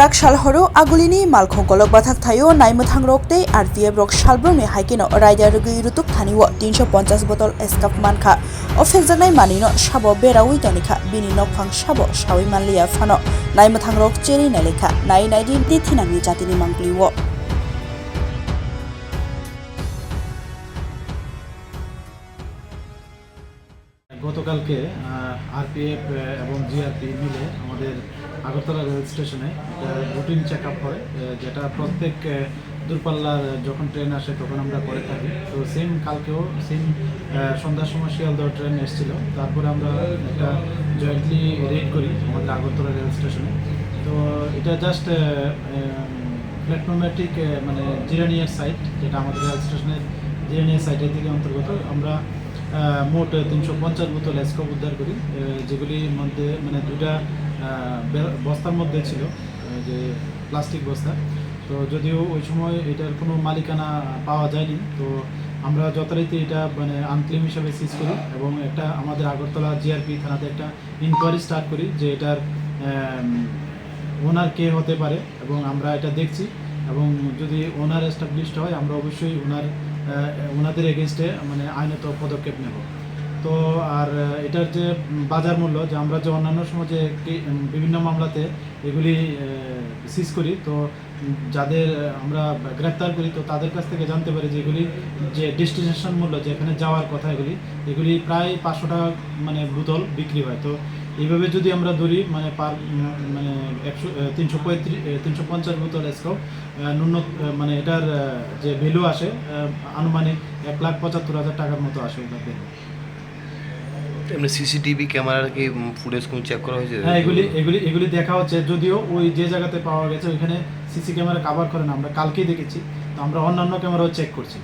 Krak Shalhoro Agulini Malko Golok Batak Tayo Naimutang Rokte RPF Rok Shalbroni Haikino Rider Rutuk Taniwo 350 botol Escap Manka Ofenjanai Manino Shabo Berawi Tonika Bini Nokfang Shabo Shawi Manlia Fano Naimutang Rok Cheri Neleka Nai Naidi Ditinangi Jatini Mangliwo গতকালকে RPF এবং GRP মিলে আমাদের Agartala rail স্টেশনে routine check up হয়, যেটা প্রত্যেক দূরপাল্লার যখন ট্রেন আসে তখন আমরা করে থাকি। তো সেম কালকেও সেম সন্ধ্যার সময় শিয়ালদহ ট্রেন এসেছিলো, তারপরে আমরা একটা জয়েন্টলি রেড করি আমাদের আগরতলা রেল স্টেশনে। তো এটা জাস্ট প্ল্যাটফর্মেটিক মানে জিরানিয়ার সাইট, যেটা আমাদের রেল স্টেশনের জিরানিয়ার সাইটের দিকে অন্তর্গত। আমরা মোট 350 বোতল স্কোপ উদ্ধার করি, যেগুলির মধ্যে মানে দুটা বস্তার মধ্যে ছিল, যে প্লাস্টিক বস্তা। তো যদিও ওই সময় এটার কোনো মালিকানা পাওয়া যায়নি, তো আমরা যথারীতি এটা মানে আনক্লেম হিসাবে সিজ করি এবং একটা আমাদের আগরতলা জিআরপি থানাতে একটা ইনকোয়ারি স্টার্ট করি যে এটার ওনার কে হতে পারে, এবং আমরা এটা দেখছি এবং যদি ওনার এস্টাবলিশড হয় আমরা অবশ্যই ওনাদের এগেনস্টে মানে আইনত পদক্ষেপ নেব। তো আর এটার যে বাজার মূল্য, যে আমরা যে অন্যান্য সময় যে বিভিন্ন মামলাতে এগুলি সিজ করি, তো যাদের আমরা গ্রেপ্তার করি তো তাদের কাছ থেকে জানতে পারি যে এগুলি যে ডেস্টিনেশন মূল্য যেখানে যাওয়ার কথা এগুলি প্রায় 500 টাকা মানে বোতল বিক্রি হয়। তো এইভাবে যদি আমরা ধরি মানে মানে 350 বোতল স্কোপ মানে এটার যে ভ্যালু আসে আনুমানিক 1,75,000 টাকার মতো আসে ওটার ভ্যালু। এমনি সিসিটিভি ক্যামেরার কি ফুটেজ কোন চেক করা হয়েছে? হ্যাঁ, এগুলি দেখা হচ্ছে, যদিও ওই যে জায়গাতে পাওয়া গেছে ওইখানে সিসি ক্যামেরা কভার করে না, আমরা কালকেই দেখেছি। তো আমরা অন্যান্য ক্যামেরাও চেক করছি।